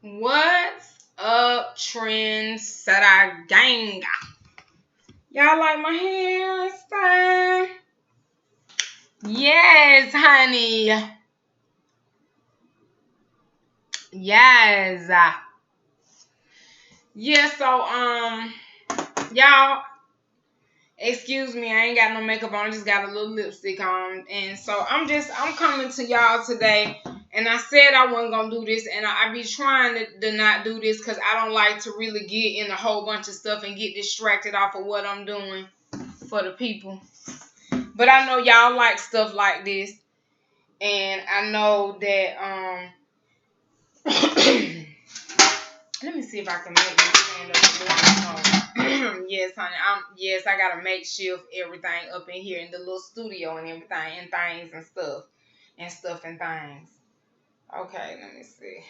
What's up, Trendsetta gang? Y'all like my hairstyle? Yes, honey. Yes. Yeah, so y'all, excuse me, I ain't got no makeup on, I just got a little lipstick on. And so I'm coming to y'all today. And I said I wasn't going to do this. And I be trying to not do this because I don't like to really get in a whole bunch of stuff and get distracted off of what I'm doing for the people. But I know y'all like stuff like this. And I know that, let me see if I can make this stand up more. Yes, honey. Yes, I got to makeshift everything up in here in the little studio and everything and things and stuff. And stuff and things. Okay, let me see.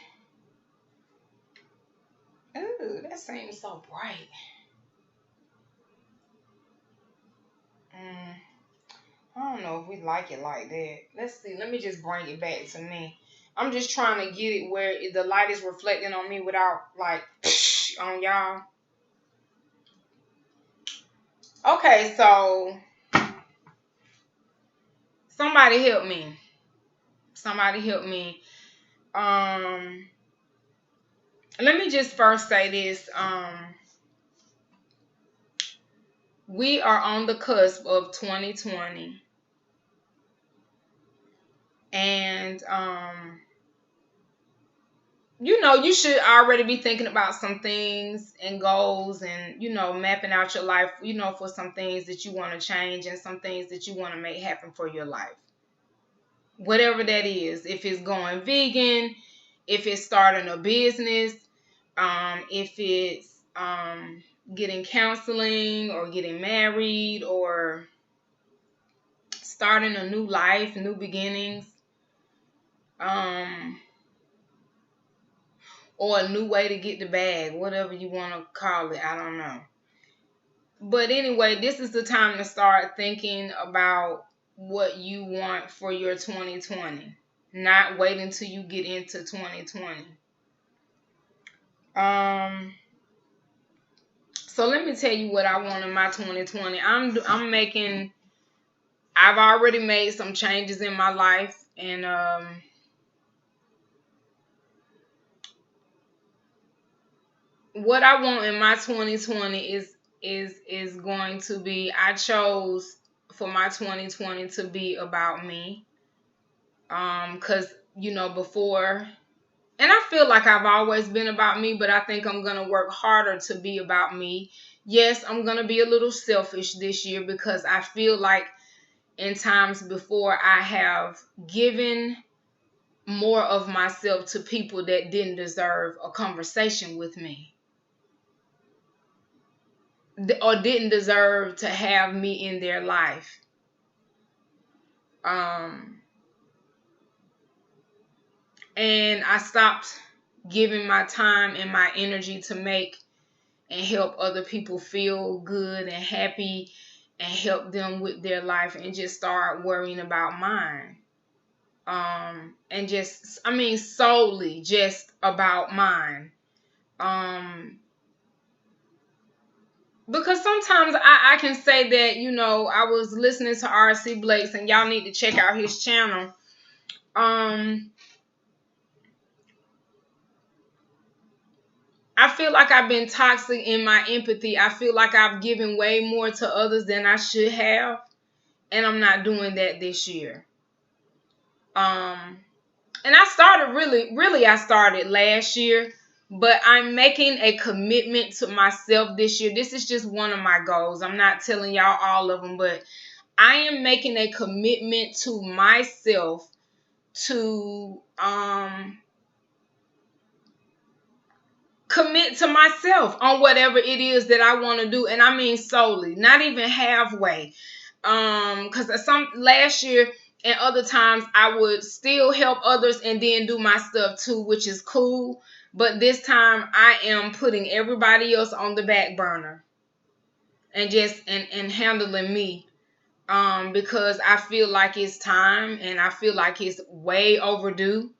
Ooh, that seems so bright. I don't know if we like it like that. Let's see. Let me just bring it back to me. I'm just trying to get it where the light is reflecting on me without, like, on y'all. Okay, so somebody help me. Somebody help me. Let me just first say this. We are on the cusp of 2020. And you know, you should already be thinking about some things and goals and, you know, mapping out your life, you know, for some things that you want to change and some things that you want to make happen for your life. Whatever that is, if it's going vegan, if it's starting a business, if it's getting counseling or getting married or starting a new life, new beginnings, or a new way to get the bag, whatever you want to call it, I don't know. But anyway, this is the time to start thinking about what you want for your 2020. Not wait until you get into 2020. So let me tell you what I want in my 2020. I've already made some changes in my life, and what I want in my 2020 is going to be, I chose for my 2020 to be about me. Cause you know, before, and I feel like I've always been about me, but I think I'm gonna work harder to be about me. Yes, I'm gonna be a little selfish this year because I feel like in times before I have given more of myself to people that didn't deserve a conversation with me or didn't deserve to have me in their life. And I stopped giving my time and my energy to make and help other people feel good and happy and help them with their life, and just start worrying about mine. And just, I mean, solely just about mine. Because sometimes I can say that, you know, I was listening to R.C. Blake's, and y'all need to check out his channel. I feel like I've been toxic in my empathy. I feel like I've given way more to others than I should have. And I'm not doing that this year. And I started really I started last year. But I'm making a commitment to myself this year. This is just one of my goals. I'm not telling y'all all of them. But I am making a commitment to myself to commit to myself on whatever it is that I want to do. And I mean solely, not even halfway. Because last year and other times I would still help others and then do my stuff too, which is cool. But this time I am putting everybody else on the back burner and just and handling me. Because I feel like it's time and I feel like it's way overdue.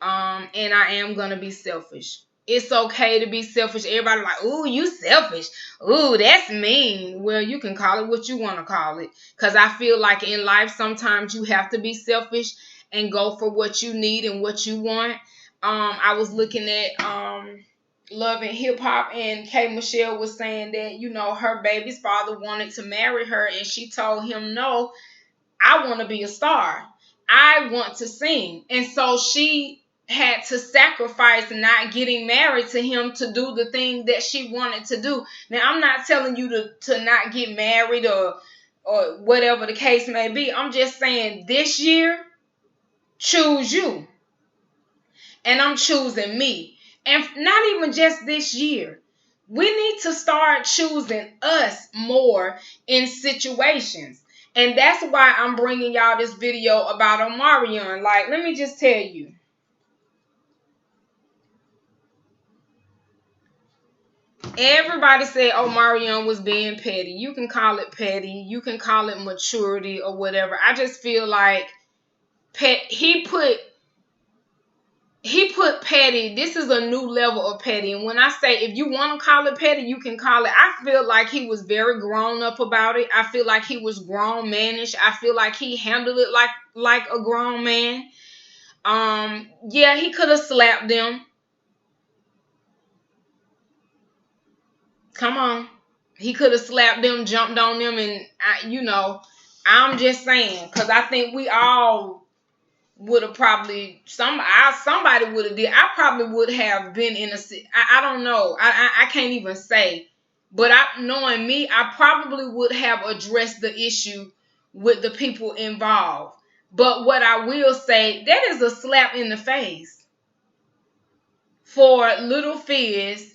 And I am gonna be selfish. It's okay to be selfish. Everybody like, ooh, you selfish. Ooh, that's mean. Well, you can call it what you want to call it. Because I feel like in life, sometimes you have to be selfish and go for what you need and what you want. I was looking at Love and Hip Hop, and K Michelle was saying that, you know, her baby's father wanted to marry her, and she told him, no, I want to be a star. I want to sing. And so she had to sacrifice not getting married to him to do the thing that she wanted to do. Now, I'm not telling you to not get married or whatever the case may be. I'm just saying this year, choose you. And I'm choosing me. And not even just this year. We need to start choosing us more in situations. And that's why I'm bringing y'all this video about Omarion. Like, let me just tell you. Everybody said Omarion was being petty. You can call it petty. You can call it maturity or whatever. I just feel like he put petty. This is a new level of petty. And when I say, if you want to call it petty, you can call it. I feel like he was very grown up about it. I feel like he was grown manish. I feel like he handled it like a grown man. Yeah, he could have slapped them. Come on. He could have slapped them, jumped on them, and I'm just saying, because I think we all would have probably somebody would have did. I probably would have been in a. I don't know. I can't even say. But knowing me, I probably would have addressed the issue with the people involved. But what I will say, that is a slap in the face for LilFizz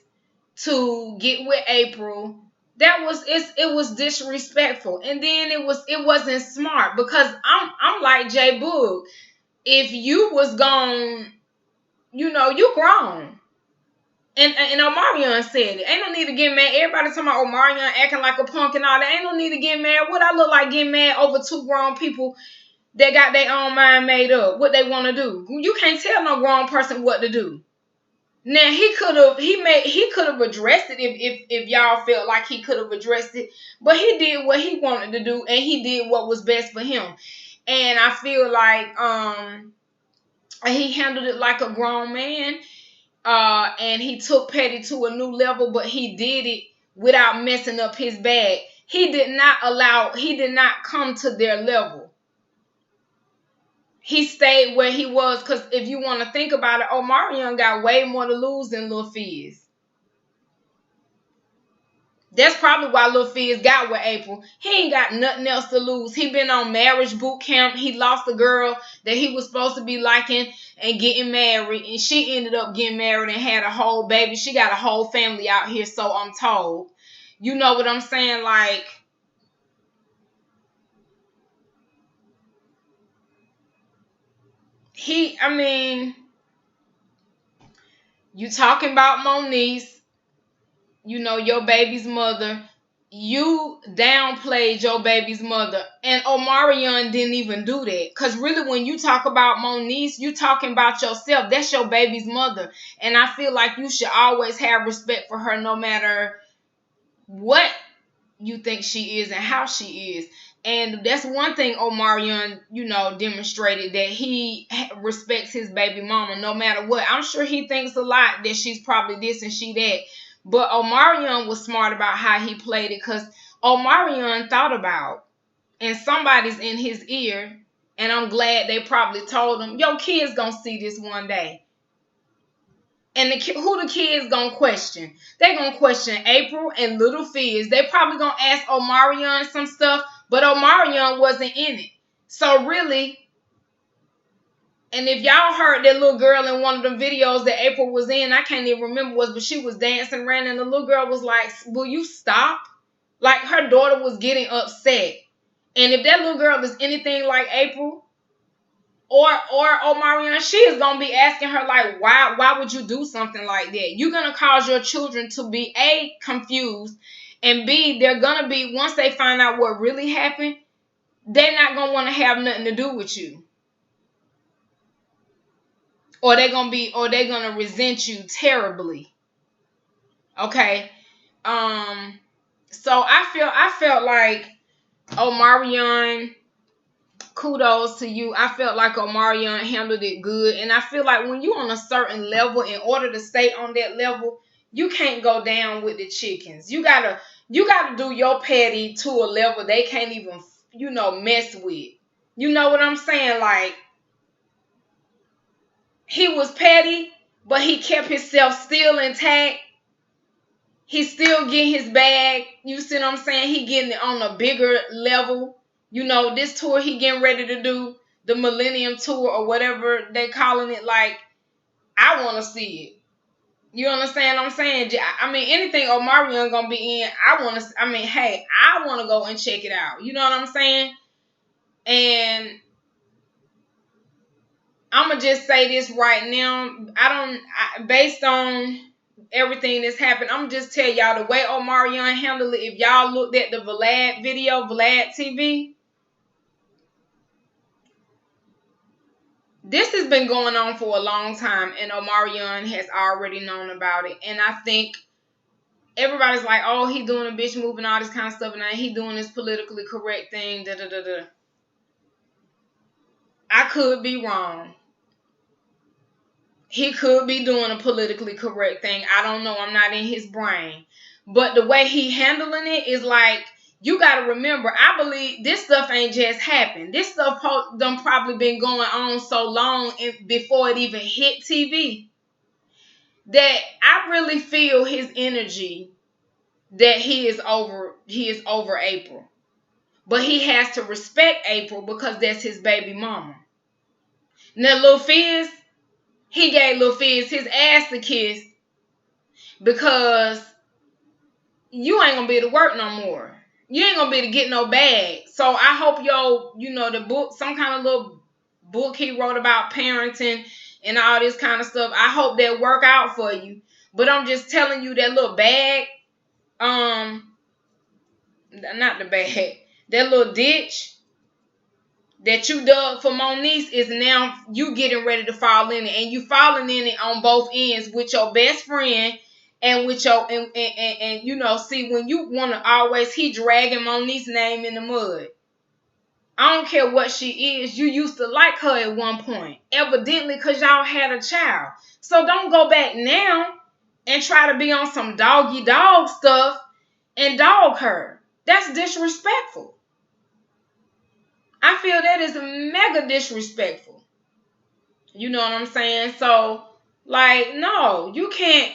to get with April. It was disrespectful, and then it wasn't smart, because I'm like J Boog. If you was gone, you grown. And Omarion said it. Ain't no need to get mad. Everybody talking about Omarion acting like a punk and all that. Ain't no need to get mad. What I look like getting mad over two grown people that got their own mind made up, what they want to do. You can't tell no grown person what to do. Now he could have addressed it if y'all felt like he could have addressed it, but he did what he wanted to do, and he did what was best for him. And I feel like he handled it like a grown man, and he took petty to a new level, but he did it without messing up his bag. He did not come to their level. He stayed where he was, because if you want to think about it, Omarion got way more to lose than LilFizz. That's probably why LilFizz got with April. He ain't got nothing else to lose. He been on marriage boot camp. He lost a girl that he was supposed to be liking and getting married, and she ended up getting married and had a whole baby. She got a whole family out here, so I'm told. You know what I'm saying? Like, you talking about Moniece, your baby's mother. You downplayed your baby's mother, and Omarion didn't even do that. Because really, when you talk about Moniece, you talking about yourself. That's your baby's mother. And I feel like you should always have respect for her, no matter what you think she is and how she is. And that's one thing Omarion, demonstrated, that he respects his baby mama no matter what. I'm sure he thinks a lot that she's probably this and she that. But Omarion was smart about how he played it, because Omarion thought about, and somebody's in his ear, and I'm glad they probably told him, your kid's gonna see this one day. And who the kids gonna question? They gonna question April and LilFizz. They probably gonna ask Omarion some stuff, but Omarion wasn't in it. So really, and if y'all heard that little girl in one of the videos that April was in, I can't even remember but she was dancing around, and the little girl was like, will you stop? Like, her daughter was getting upset. And if that little girl is anything like April or Omarion, she is going to be asking her, like, why would you do something like that? You're going to cause your children to be, A, confused, and B, they're going to be, once they find out what really happened, they're not going to want to have nothing to do with you. or they're gonna resent you terribly. Okay. So I felt like Omarion, kudos to you. I felt like Omarion handled it good. And I feel like when you're on a certain level, in order to stay on that level, you can't go down with the chickens. You gotta do your petty to a level they can't even, mess with. You know what I'm saying? Like, he was petty, but he kept himself still intact. He still getting his bag. You see what I'm saying? He getting it on a bigger level. This tour he getting ready to do, the Millennium Tour or whatever they calling it. Like, I want to see it. You understand what I'm saying? I mean, anything Omarion gonna be in, hey, I want to go and check it out. You know what I'm saying? And I'm gonna just say this right now. Based on everything that's happened, I'm just tell y'all the way Omarion handled it. If y'all looked at the Vlad video, Vlad TV, this has been going on for a long time, and Omarion has already known about it. And I think everybody's like, oh, he doing a bitch move and all this kind of stuff, and now he doing this politically correct thing, da da da da. I could be wrong. He could be doing a politically correct thing. I don't know. I'm not in his brain. But the way he handling it is like, you got to remember, I believe this stuff ain't just happened. This stuff done probably been going on so long before it even hit TV that I really feel his energy that he is over April. But he has to respect April because that's his baby mama. Now, LilFizz, he gave LilFizz his ass to kiss because you ain't gonna be able to work no more. You ain't gonna be able to get no bag. So I hope the book, some kind of little book he wrote about parenting and all this kind of stuff, I hope that work out for you. But I'm just telling you, that little bag, not the bag, that little ditch that you dug for Moniece is now you getting ready to fall in it, and you falling in it on both ends with your best friend and with your and see, when you want to always, he dragging Moniece's name in the mud. I don't care what she is. You used to like her at one point, evidently, because y'all had a child. So don't go back now and try to be on some doggy dog stuff and dog her. That's disrespectful. I feel that is mega disrespectful. You know what I'm saying? So, like, no, you can't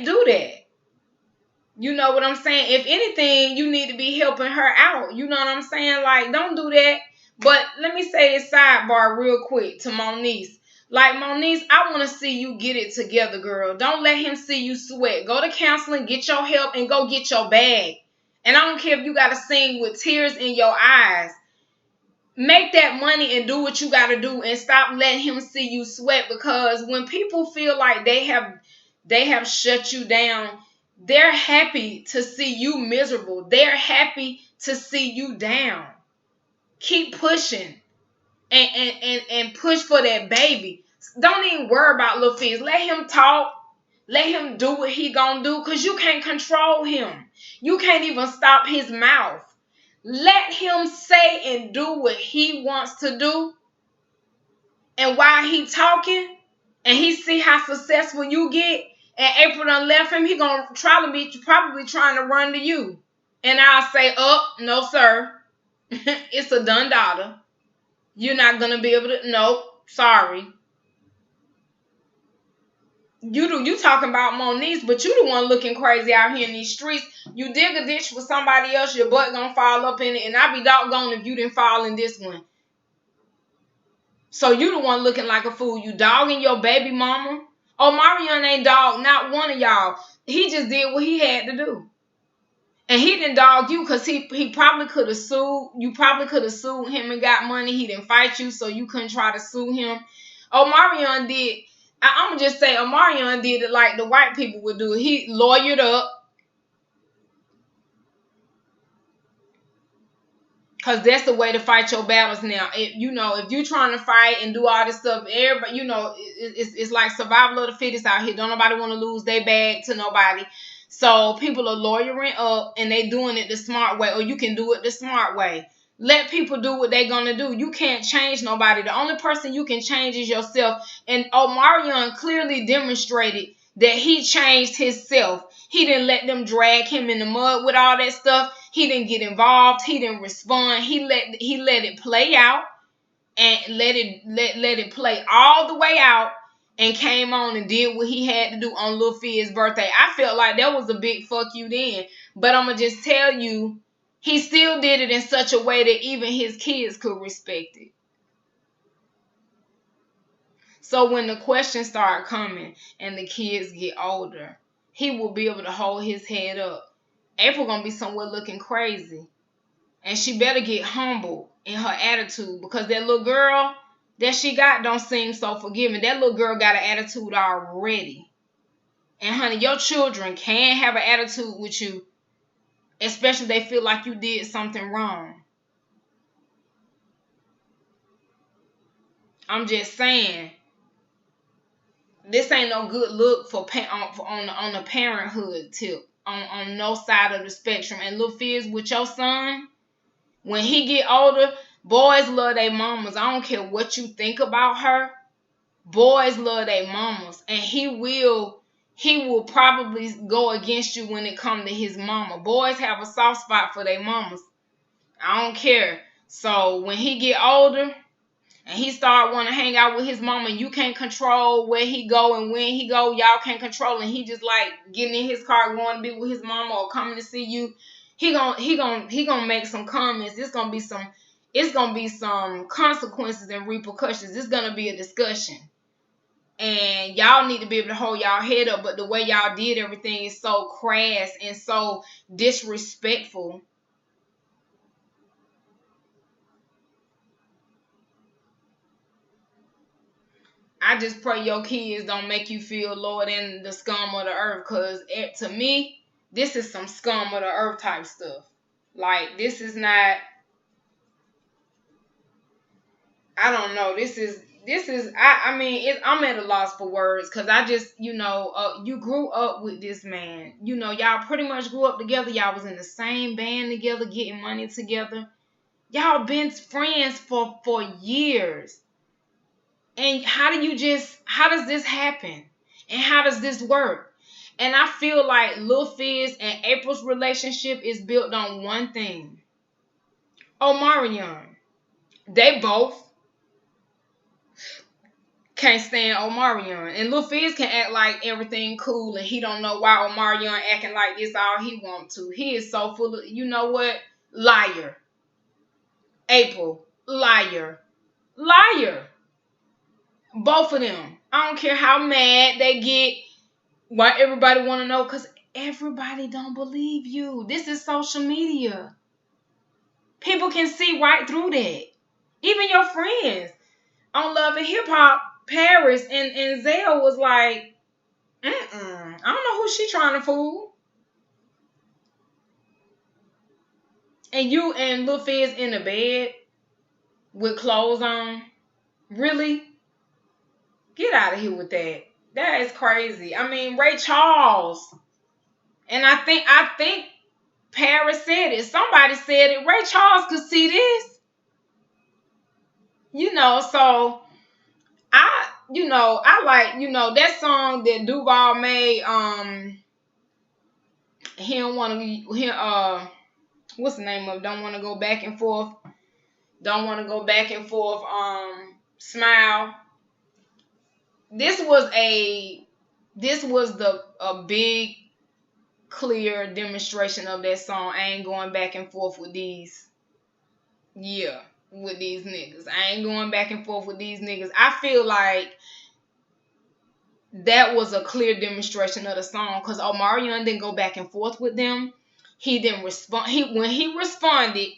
do that. You know what I'm saying? If anything, you need to be helping her out. You know what I'm saying? Like, don't do that. But let me say this sidebar real quick to Moniece. Like, Moniece, I want to see you get it together, girl. Don't let him see you sweat. Go to counseling, get your help, and go get your bag. And I don't care if you got to sing with tears in your eyes. Make that money and do what you got to do, and stop letting him see you sweat, because when people feel like they have shut you down, they're happy to see you miserable. They're happy to see you down. Keep pushing and push for that baby. Don't even worry about LilFizz. Let him talk. Let him do what he gonna do, because you can't control him. You can't even stop his mouth. Let him say and do what he wants to do. And while he talking and he see how successful you get, and April done left him, he gonna probably trying to run to you. And I'll say, no, sir. It's a done daughter. You're not gonna be able to, nope, sorry. You talking about Moniece, but you the one looking crazy out here in these streets. You dig a ditch for somebody else, your butt gonna fall up in it, and I be doggone if you didn't fall in this one. So you the one looking like a fool. You dogging your baby mama. Omarion ain't dog not one of y'all. He just did what he had to do. And he didn't dog you because he probably could have sued. You probably could have sued him and got money. He didn't fight you, so you couldn't try to sue him. Omarion did. I'm going to just say Omarion did it like the white people would do. He lawyered up. Cause that's the way to fight your battles now. If you're trying to fight and do all this stuff, everybody, it's like survival of the fittest out here. Don't nobody want to lose their bag to nobody. So people are lawyering up and they doing it the smart way, or you can do it the smart way. Let people do what they're gonna do. You can't change nobody. The only person you can change is yourself. And Omarion clearly demonstrated that he changed himself. He didn't let them drag him in the mud with all that stuff. He didn't get involved. He didn't respond. He let it play out and let it play all the way out, and came on and did what he had to do on LilFizz's birthday. I felt like that was a big fuck you then. But I'm gonna just tell you, he still did it in such a way that even his kids could respect it. So when the questions start coming and the kids get older, he will be able to hold his head up. Apryl gonna be somewhere looking crazy, and she better get humble in her attitude, because that little girl that she got don't seem so forgiving. That little girl got an attitude already. And honey, your children can have an attitude with you, especially if they feel like you did something wrong. I'm just saying, this ain't no good look for on the parenthood tip on no side of the spectrum. And LilFizz, with your son, when he get older, boys love their mamas. I don't care what you think about her. Boys love their mamas, and he will probably go against you when it comes to his mama. Boys have a soft spot for their mamas. I don't care. So when he get older and he start wanting to hang out with his mama, and you can't control where he go and when he go, y'all can't control, and he just like getting in his car going to be with his mama or coming to see you, he gonna make some comments. It's gonna be some consequences and repercussions. It's gonna be a discussion. And y'all need to be able to hold y'all head up. But the way y'all did everything is so crass and so disrespectful. I just pray your kids don't make you feel lower than the scum of the earth. Because to me, this is some scum of the earth type stuff. Like, this is not... I don't know. I'm at a loss for words, because I just, you grew up with this man. Y'all pretty much grew up together. Y'all was in the same band together, getting money together. Y'all been friends for years. And how does this happen? And how does this work? And I feel like LilFizz and Apryl's relationship is built on one thing. Omarion. They both can't stand Omarion. And LilFizz can act like everything cool, and he don't know why Omarion acting like this all he want to. He is so full of, you know what? Liar. Apryl. Liar. Liar. Both of them. I don't care how mad they get. Why everybody want to know? Because everybody don't believe you. This is social media. People can see right through that. Even your friends on Love and Hip Hop, Paris and Zell was like, I don't know who she trying to fool. And you and LilFizz in the bed with clothes on. Really? Get out of here with that. That is crazy. I mean, Ray Charles. And I think Paris said it. Somebody said it. Ray Charles could see this. So I like, that song that Duval made, he don't want to, what's the name of it? Don't want to go back and forth. Don't want to go back and forth, Smile. This was a big, clear demonstration of that song. I ain't going back and forth with these. Yeah, with these niggas. I ain't going back and forth with these niggas. I feel like that was a clear demonstration of the song, because Omarion didn't go back and forth with them. He didn't respond. When he responded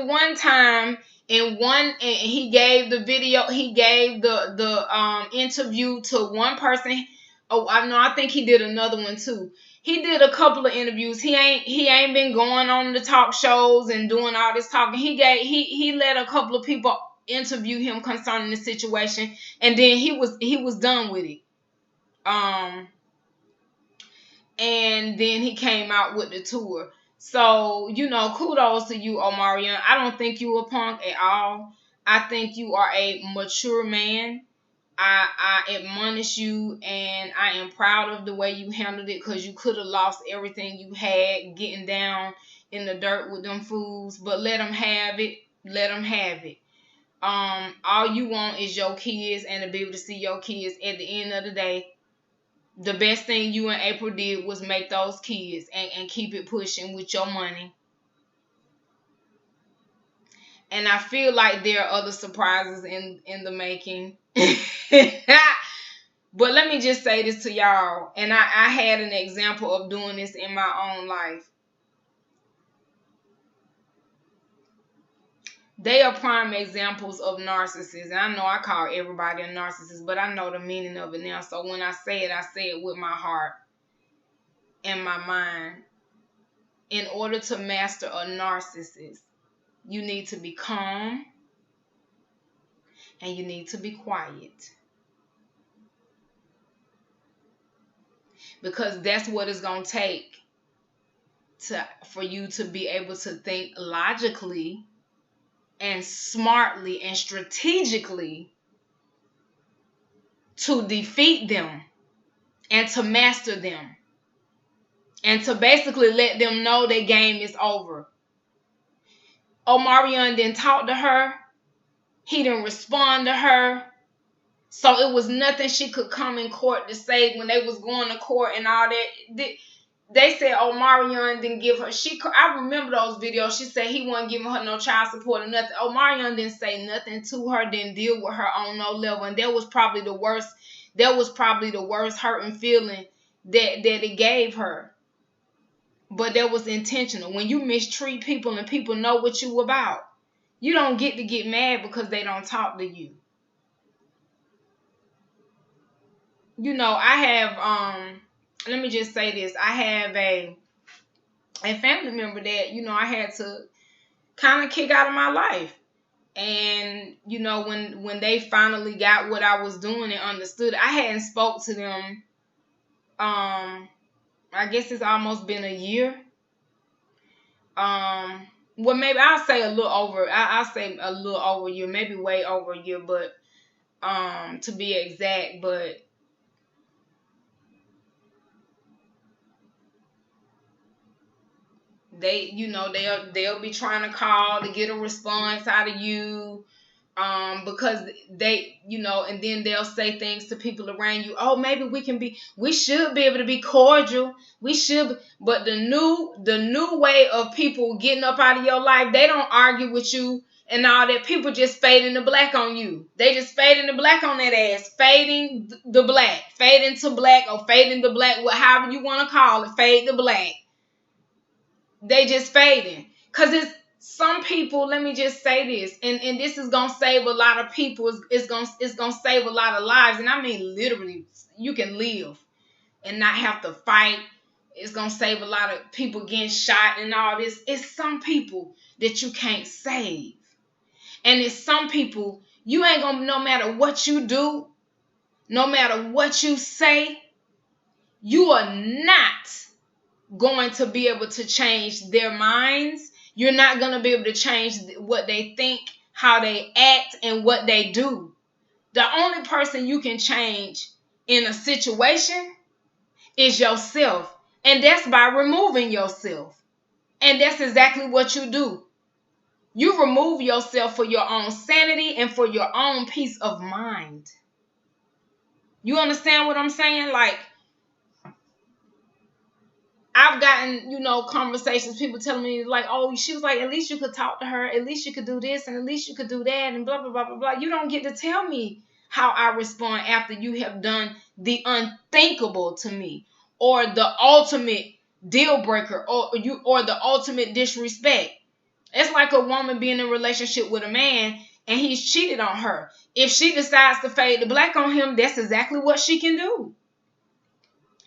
one time. And he gave the video, he gave the interview to one person Oh, I know. I think he did another one too. He did a couple of interviews. He ain't been going on the talk shows and doing all this talking. He let a couple of people interview him concerning the situation, and then he was done with it. And then he came out with the tour. So, kudos to you, Omarion. I don't think you a punk at all. I think you are a mature man. I admonish you, and I am proud of the way you handled it, because you could have lost everything you had getting down in the dirt with them fools. But let them have it. Let them have it. All you want is your kids, and to be able to see your kids at the end of the day. The best thing you and April did was make those kids and keep it pushing with your money. And I feel like there are other surprises in the making. But let me just say this to y'all. And I had an example of doing this in my own life. They are prime examples of narcissists. And I know I call everybody a narcissist, but I know the meaning of it now. So when I say it with my heart and my mind. In order to master a narcissist, you need to be calm and you need to be quiet. Because that's what it's going to take for you to be able to think logically and smartly and strategically to defeat them and to master them and to basically let them know their game is over. Omarion didn't talk to her. He didn't respond to her. So it was nothing she could come in court to say when they was going to court and all that. They said Omarion didn't give her. I remember those videos. She said he wasn't giving her no child support or nothing. Omarion didn't say nothing to her, didn't deal with her on no level, and that was probably the worst. That was probably the worst hurting feeling that it gave her. But that was intentional. When you mistreat people and people know what you about, you don't get to get mad because they don't talk to you. I have let me just say this. I have a family member that, I had to kind of kick out of my life. And, when they finally got what I was doing and understood, I hadn't spoke to them. I guess it's almost been a year. Well, maybe I'll say a little over. I'll say a little over a year, maybe way over a year, but to be exact. But they'll be trying to call to get a response out of you. Because they, and then they'll say things to people around you. Oh, maybe we should be able to be cordial. We should, but the new way of people getting up out of your life, they don't argue with you and all that. People just fading the black on you. They just fading the black on that ass. Fading the black. Fading to black or fading the black, however you want to call it. Fade the black. They just fading. Because it's some people, let me just say this, and this is gonna save a lot of people. It's gonna save a lot of lives, and I mean literally, you can live and not have to fight. It's gonna save a lot of people getting shot and all this. It's some people that you can't save, and it's some people you ain't gonna. No matter what you do, no matter what you say, you are not going to be able to change their minds. You're not going to be able to change what they think, how they act, and what they do. The only person you can change in a situation is yourself. And that's by removing yourself. And that's exactly what you do. You remove yourself for your own sanity and for your own peace of mind. You understand what I'm saying? Like, I've gotten, conversations, people telling me like, oh, she was like, at least you could talk to her. At least you could do this and at least you could do that and blah, blah, blah, blah, blah. You don't get to tell me how I respond after you have done the unthinkable to me or the ultimate deal breaker or the ultimate disrespect. It's like a woman being in a relationship with a man and he's cheated on her. If she decides to fade the black on him, that's exactly what she can do.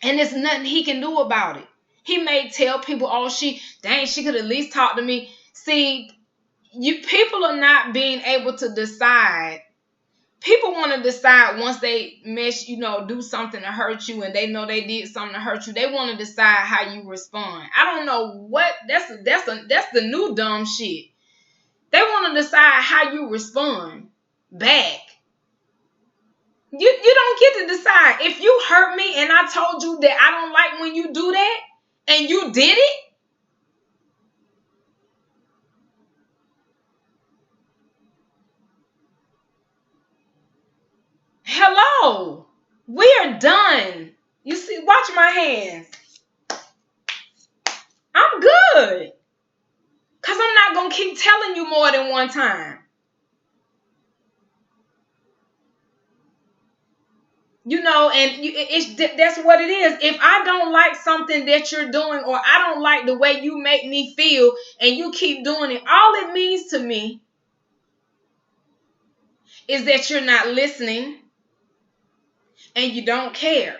And there's nothing he can do about it. He may tell people, oh, she could at least talk to me. See, people are not being able to decide. People want to decide once they do something to hurt you, and they know they did something to hurt you. They want to decide how you respond. I don't know what that's the new dumb shit. They want to decide how you respond back. You don't get to decide. If you hurt me and I told you that I don't like when you do that, and you did it, hello, we are done. You see, watch my hands. I'm good. Because I'm not going to keep telling you more than one time. That's what it is. If I don't like something that you're doing, or I don't like the way you make me feel, and you keep doing it, all it means to me is that you're not listening and you don't care.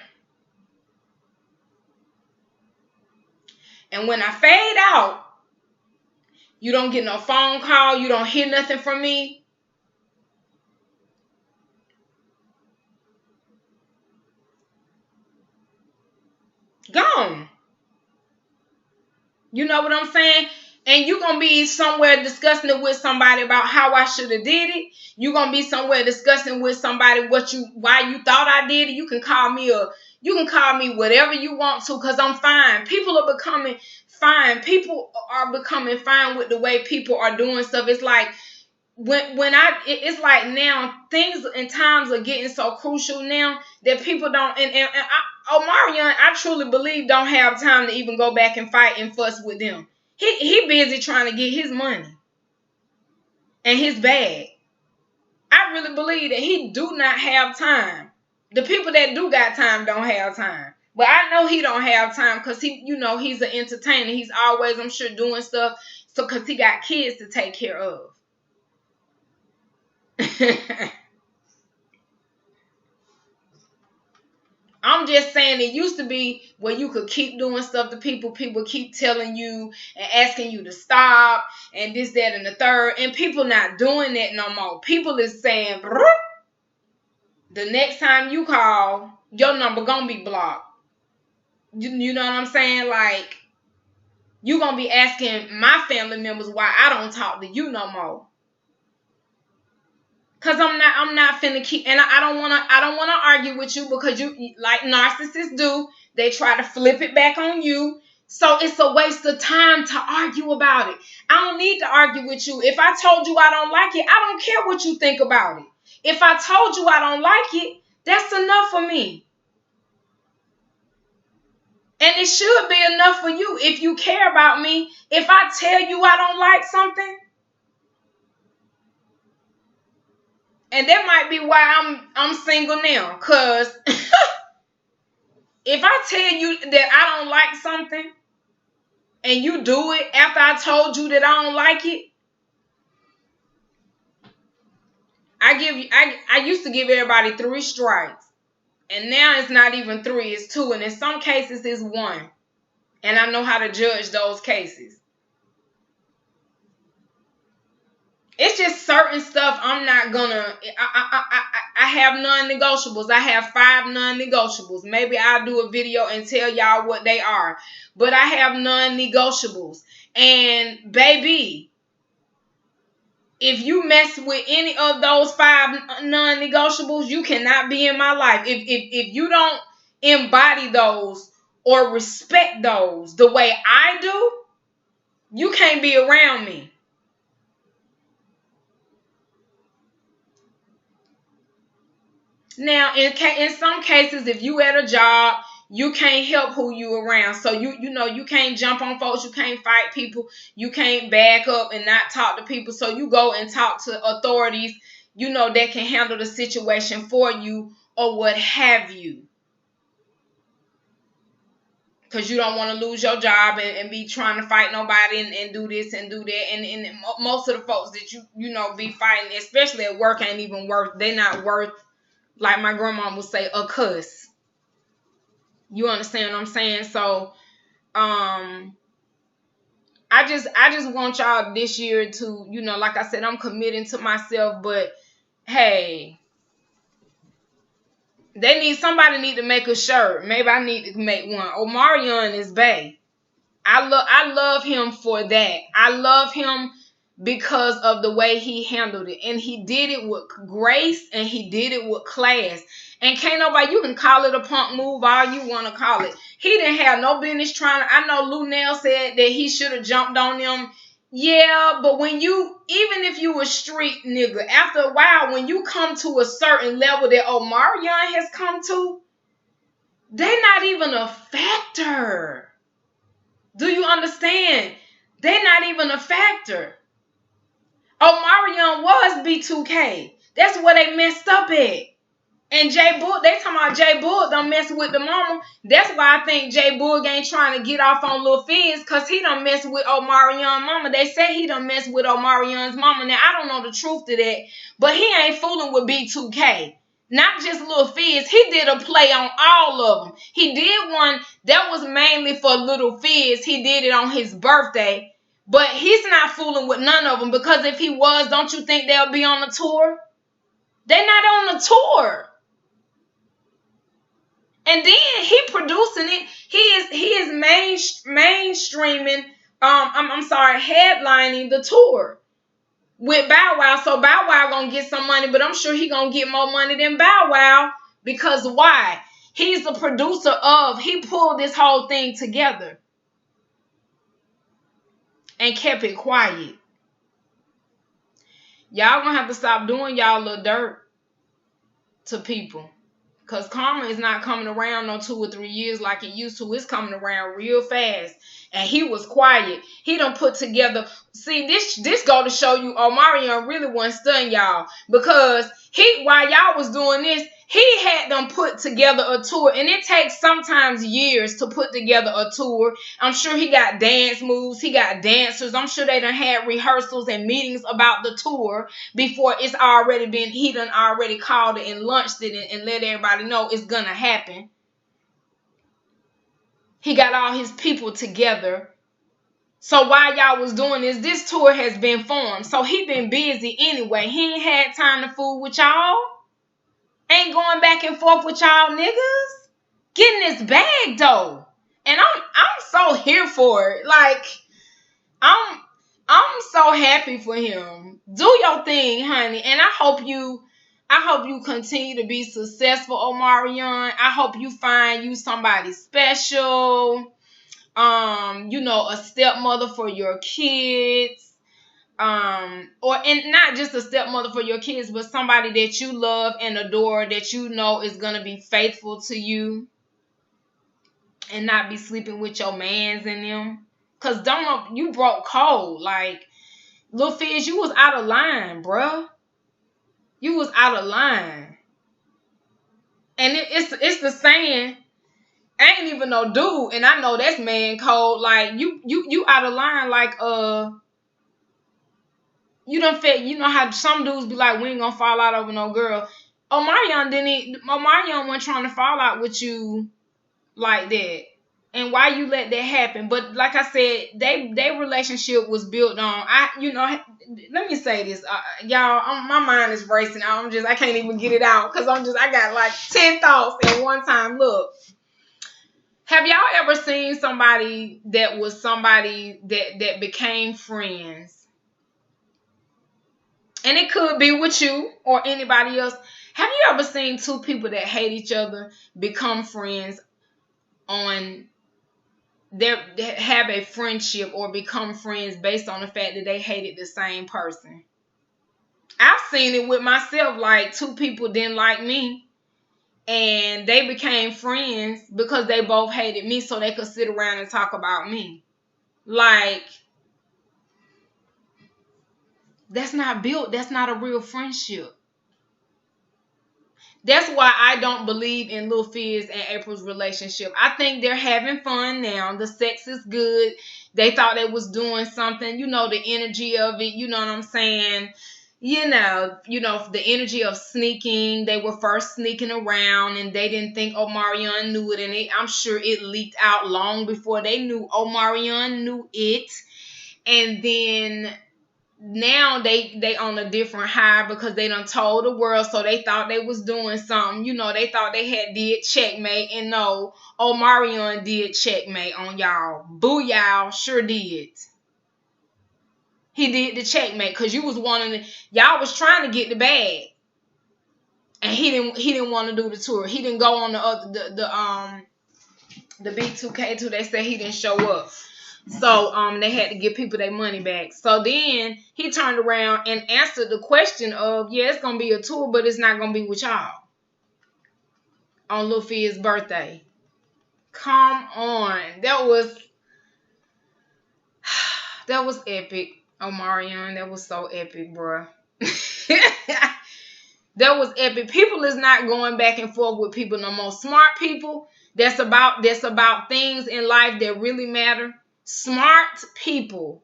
And when I fade out, you don't get no phone call, you don't hear nothing from me. Gone. You know what I'm saying? And you're going to be somewhere discussing it with somebody about how I should have did it. You're going to be somewhere discussing with somebody why you thought I did it. You can call me whatever you want to, because I'm fine. People are becoming fine. People are becoming fine with the way people are doing stuff. It's like it's like now things and times are getting so crucial now that people don't, Omarion, I truly believe, don't have time to even go back and fight and fuss with them. He busy trying to get his money and his bag. I really believe that he do not have time. The people that do got time don't have time. But I know he don't have time because he's an entertainer. He's always, I'm sure, doing stuff because he got kids to take care of. I'm just saying, it used to be where you could keep doing stuff to people. People keep telling you and asking you to stop and this, that, and the third. And people not doing that no more. People is saying, the next time you call, your number gonna be blocked. You know what I'm saying? Like, you gonna be asking my family members why I don't talk to you no more. Cause I'm not finna keep, and I don't wanna argue with you, because you, like narcissists do, they try to flip it back on you. So it's a waste of time to argue about it. I don't need to argue with you. If I told you I don't like it, I don't care what you think about it. If I told you I don't like it, that's enough for me. And it should be enough for you if you care about me. If I tell you I don't like something, and that might be why I'm single now. Cause if I tell you that I don't like something and you do it after I told you that I don't like it, I used to give everybody 3 strikes. And now it's not even 3, it's 2. And in some cases it's 1. And I know how to judge those cases. It's just certain stuff I'm not gonna. I have non-negotiables. I have 5 non-negotiables. Maybe I'll do a video and tell y'all what they are. But I have non-negotiables. And baby, if you mess with any of those 5 non-negotiables, you cannot be in my life. If you don't embody those or respect those the way I do, you can't be around me. Now, in some cases, if you at a job, you can't help who you around. So you can't jump on folks, you can't fight people, you can't back up and not talk to people. So you go and talk to authorities, that can handle the situation for you or what have you. Because you don't want to lose your job and be trying to fight nobody and do this and do that. And most of the folks that you be fighting, especially at work, ain't even worth. They're not worth, like my grandma would say, a cuss. You understand what I'm saying? So, I just want y'all this year to, you know, like I said, I'm committing to myself, but hey, somebody need to make a shirt. Maybe I need to make one. Omarion is bae. I love him for that. I love him because of the way he handled it. And he did it with grace and he did it with class. And can't nobody, you can call it a punk move, all you want to call it. He didn't have no business trying to, I know Lou Nell said that he should have jumped on them. Yeah, but when you, even if you a street nigga, after a while, when you come to a certain level that Omarion has come to, they're not even a factor. Do you understand? They're not even a factor. Omarion was B2K. That's where they messed up at. And J Boog, they talking about J Boog done mess with the mama. That's why I think J Boog ain't trying to get off on LilFizz, because he done mess with Omarion's mama. They say he done mess with Omarion's mama. Now, I don't know the truth to that, but he ain't fooling with B2K. Not just LilFizz. He did a play on all of them. He did one that was mainly for LilFizz. He did it on his birthday. But he's not fooling with none of them, because if he was, don't you think they'll be on the tour? They're not on the tour. And then he producing it. He is mainstreaming. I'm sorry, headlining the tour with Bow Wow. So Bow Wow gonna get some money, but I'm sure he gonna get more money than Bow Wow, because why? He's the producer of. He pulled this whole thing together and kept it quiet. Y'all gonna have to stop doing y'all little dirt to people. Because karma is not coming around no 2 or 3 years like it used to. It's coming around real fast. And he was quiet. He done put together. See, this go to show you Omarion really wasn't studying y'all. Because while y'all was doing this, he had them put together a tour. And it takes sometimes years to put together a tour. I'm sure he got dance moves. He got dancers. I'm sure they done had rehearsals and meetings about the tour before it's already been, he done already called it and launched it and let everybody know it's gonna happen. He got all his people together. So while y'all was doing this tour has been formed. So he been busy anyway. He ain't had time to fool with y'all. Ain't going back and forth with y'all niggas. Getting his bag though. And I'm so here for it. Like, I'm so happy for him. Do your thing, honey. And I hope you continue to be successful, Omarion. I hope you find you somebody special. You know, a stepmother for your kids. And not just a stepmother for your kids, but somebody that you love and adore, that you know is gonna be faithful to you and not be sleeping with your mans in them. Cause you broke cold. Like, LilFizz, you was out of line, bruh. You was out of line. And it's the saying, I ain't even no dude, and I know that's man cold. Like, you out of line. Like, you done fit. You know how some dudes be like, we ain't gonna fall out over no girl. Omarion wasn't trying to fall out with you like that. And why you let that happen? But like I said, their relationship was built on. Let me say this, y'all. My mind is racing. I can't even get it out because I got like 10 thoughts at one time. Look, have y'all ever seen somebody that became friends? And it could be with you or anybody else. Have you ever seen two people that hate each other become friends have a friendship or become friends based on the fact that they hated the same person? I've seen it with myself. Like, two people didn't like me and they became friends because they both hated me so they could sit around and talk about me. Like, that's not a real friendship. That's why I don't believe in LilFizz and April's relationship. I think they're having fun now. The sex is good. They thought they was doing something. You know, the energy of it. You know what I'm saying? the energy of sneaking. They were first sneaking around and they didn't think Omarion knew it. And I'm sure it leaked out long before they knew Omarion knew it. And then now they on a different high because they done told the world, so they thought they was doing something. They thought they had did checkmate, and no, Omarion did checkmate on y'all. Boo y'all, sure did. He did the checkmate because you was wanting to, y'all was trying to get the bag. And he didn't want to do the tour. He didn't go on the B2K tour. They said he didn't show up. So they had to give people their money back. So then he turned around and answered the question of, yeah, it's gonna be a tour, but it's not gonna be with y'all on LilFizz's birthday. Come on. That was epic, Omarion. That was so epic, bruh. That was epic. People is not going back and forth with people no more. Smart people that's about things in life that really matter. Smart people.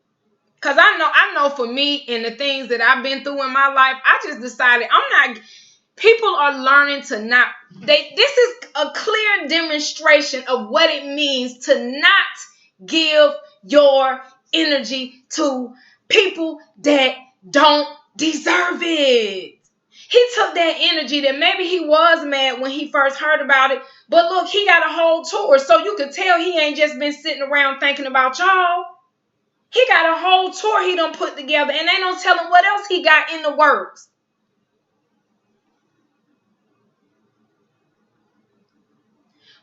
Because I know for me and the things that I've been through in my life, I just decided people are learning to not, this is a clear demonstration of what it means to not give your energy to people that don't deserve it. He took that energy that maybe he was mad when he first heard about it, but look, he got a whole tour, so you could tell he ain't just been sitting around thinking about y'all. He got a whole tour he done put together, and ain't no telling what else he got in the works.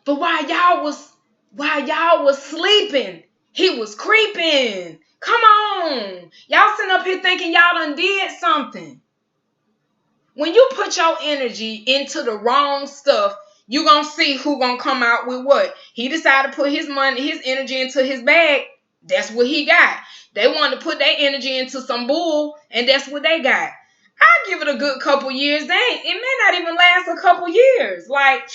But while y'all was sleeping, he was creeping. Come on. Y'all sitting up here thinking y'all done did something. When you put your energy into the wrong stuff, you gonna see who gonna come out with what. He decided to put his energy into his bag. That's what he got. They wanted to put their energy into some bull, and that's what they got. I give it a good couple years. It may not even last a couple years. Like,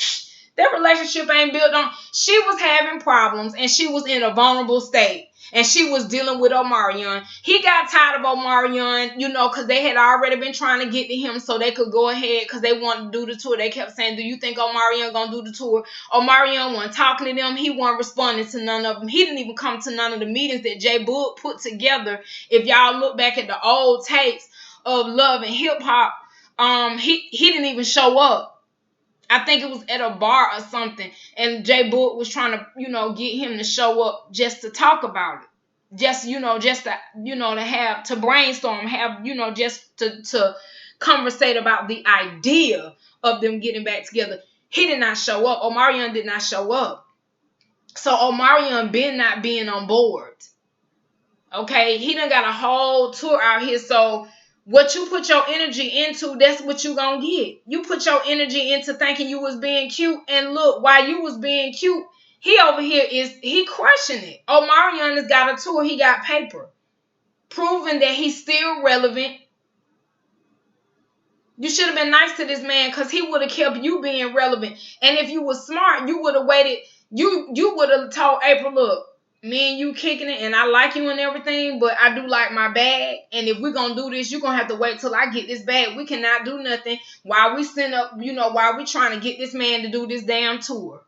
their relationship ain't built on. She was having problems, and she was in a vulnerable state. And she was dealing with Omarion. He got tired of Omarion, because they had already been trying to get to him so they could go ahead because they wanted to do the tour. They kept saying, do you think Omarion going to do the tour? Omarion wasn't talking to them. He wasn't responding to none of them. He didn't even come to none of the meetings that J Boog put together. If y'all look back at the old tapes of Love and Hip Hop, he didn't even show up. I think it was at a bar or something, and J Boog was trying to, get him to show up just to talk about it. Just to brainstorm, just to conversate about the idea of them getting back together. He did not show up. Omarion did not show up. So Omarion been not being on board. Okay, he done got a whole tour out here, so what you put your energy into, that's what you gonna get. You put your energy into thinking you was being cute, and look, while you was being cute, he over here he crushing it. Omarion has got a tour, he got paper, proving that he's still relevant. You should have been nice to this man because he would have kept you being relevant. And if you were smart, you would have waited. You would have told April, look, me and you kicking it, and I like you and everything, but I do like my bag. And if we're going to do this, you're going to have to wait till I get this bag. We cannot do nothing while we send up, while we trying to get this man to do this damn tour.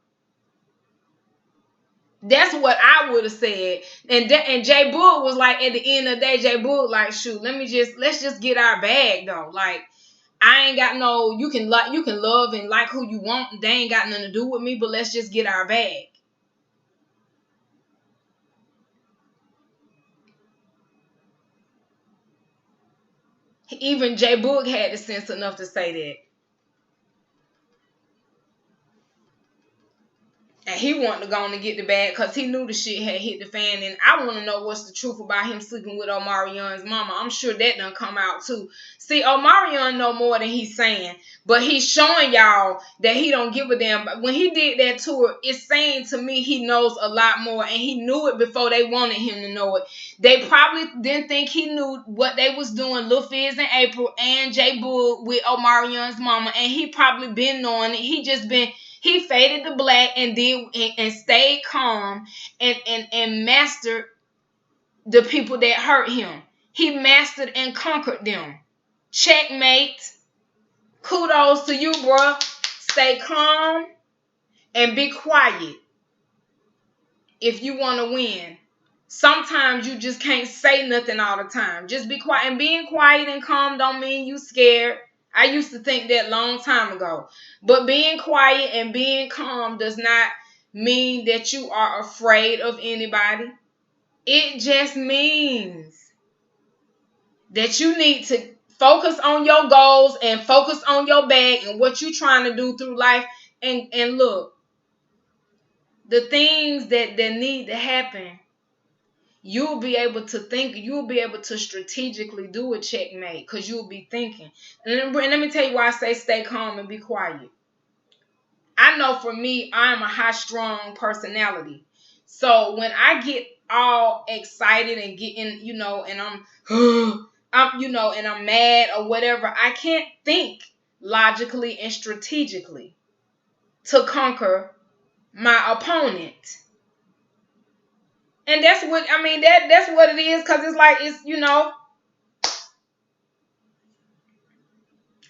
That's what I would have said. And J Boog was like, at the end of the day, J Boog like, shoot, let's just get our bag though. Like, I ain't got no, you can love and like who you want. They ain't got nothing to do with me, but let's just get our bag. Even J Boog had the sense enough to say that. And he wanted to go on and get the bag because he knew the shit had hit the fan. And I want to know what's the truth about him sleeping with Omarion's mama. I'm sure that done come out too. See, Omarion know more than he's saying. But he's showing y'all that he don't give a damn. When he did that tour, it's saying to me he knows a lot more. And he knew it before they wanted him to know it. They probably didn't think he knew what they was doing, LilFizz&Apryl and J Boog with Omarion's mama. And he probably been knowing it. He faded the black and stayed calm and mastered the people that hurt him. He mastered and conquered them. Checkmate. Kudos to you, bruh. Stay calm and be quiet if you want to win. Sometimes you just can't say nothing all the time. Just be quiet. And being quiet and calm don't mean you scared. I used to think that long time ago. But being quiet and being calm does not mean that you are afraid of anybody. It just means that you need to focus on your goals and focus on your bag and what you're trying to do through life. And look, the things that need to happen, you'll be able to strategically do a checkmate because you'll be thinking. And let me tell you why I say stay calm and be quiet. I know for me, I am a high-strung personality. So when I get all excited and getting, and I'm mad or whatever, I can't think logically and strategically to conquer my opponent. And that's what that's what it is, because it's like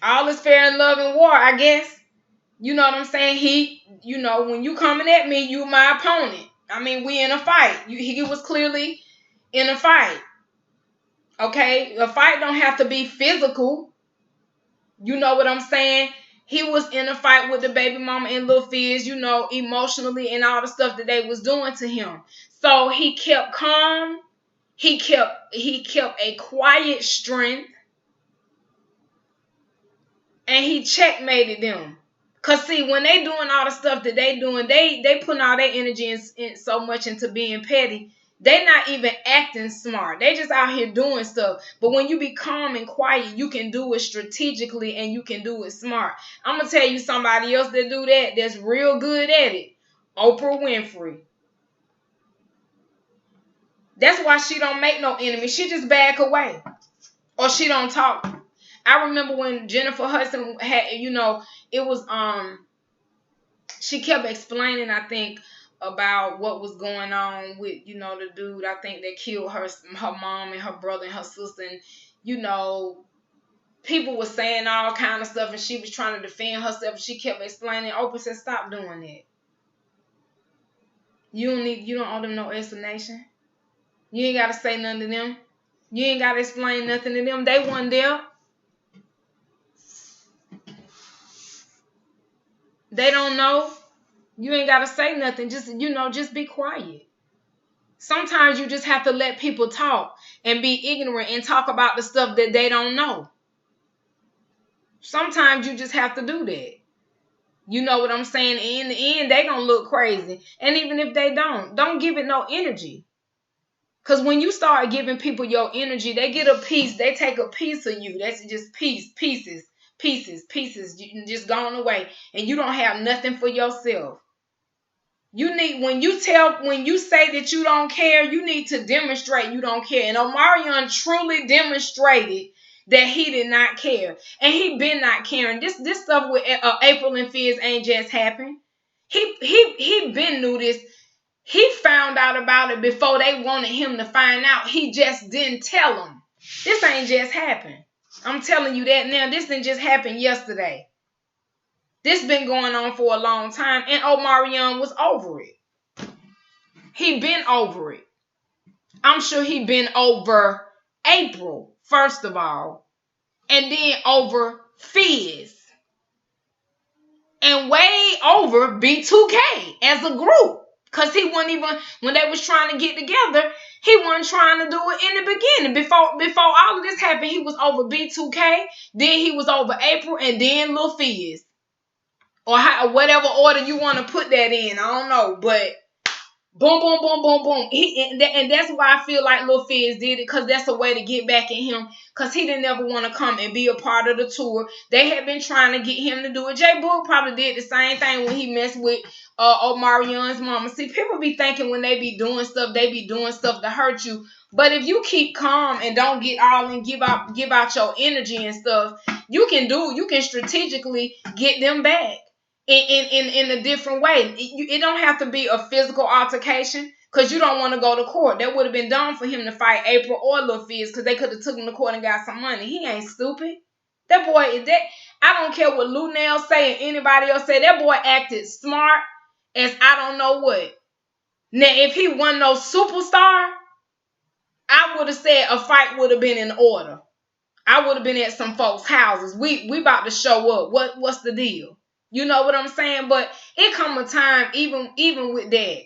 all is fair in love and war, I guess. You know what I'm saying? When you coming at me, you my opponent. We in a fight. He was clearly in a fight. Okay? A fight don't have to be physical. You know what I'm saying? He was in a fight with the baby mama and LilFizz, emotionally and all the stuff that they was doing to him. So he kept calm. He kept a quiet strength. And he checkmated them. Cause see, when they doing all the stuff that they doing, they putting all their energy in so much into being petty. They not even acting smart. They just out here doing stuff. But when you be calm and quiet, you can do it strategically and you can do it smart. I'm gonna tell you somebody else that do that that's real good at it. Oprah Winfrey. That's why she don't make no enemies. She just back away. Or she don't talk. I remember when Jennifer Hudson had, it was she kept explaining, I think, about what was going on with, the dude, I think, that killed her mom and her brother and her sister. And, people were saying all kind of stuff and she was trying to defend herself. She kept explaining. Oprah said, stop doing that. You don't owe them no explanation. You ain't got to say nothing to them. You ain't got to explain nothing to them. They wasn't there. They don't know. You ain't got to say nothing. Just be quiet. Sometimes you just have to let people talk and be ignorant and talk about the stuff that they don't know. Sometimes you just have to do that. You know what I'm saying? In the end, they gonna look crazy. And even if they don't give it no energy. Because when you start giving people your energy, they get a piece. They take a piece of you. That's just pieces, just gone away. And you don't have nothing for yourself. When you say that you don't care, you need to demonstrate you don't care. And Omarion truly demonstrated that he did not care. And he been not caring. This stuff with Apryl and Fizz ain't just happened. He been knew this. He found out about it before they wanted him to find out. He just didn't tell them. This ain't just happened. I'm telling you that now. This didn't just happen yesterday. This been going on for a long time. And Omarion was over it. He been over it. I'm sure he been over Apryl, first of all. And then over Fizz. And way over B2K as a group. Because he wasn't even, when they was trying to get together, he wasn't trying to do it in the beginning. Before all of this happened, he was over B2K, then he was over Apryl, and then LilFizz. Or whatever order you want to put that in. I don't know. But boom, boom, boom, boom, boom. And that's why I feel like LilFizz did it, because that's a way to get back at him. Because he didn't ever want to come and be a part of the tour. They had been trying to get him to do it. J Boog probably did the same thing when he messed with Omarion's mama. See, people be thinking when they be doing stuff to hurt you. But if you keep calm and don't get all and give out your energy and stuff, you can strategically get them back in a different way. It don't have to be a physical altercation, because you don't want to go to court. That would have been dumb for him to fight Apryl or LilFizz, because they could have took him to court and got some money. He ain't stupid. That boy is that. I don't care what Lou Nell say and anybody else say. That boy acted smart as I don't know what. Now, if he wasn't no superstar, I would have said a fight would have been in order. I would have been at some folks' houses. We about to show up. What's the deal? You know what I'm saying? But it come a time, even with that.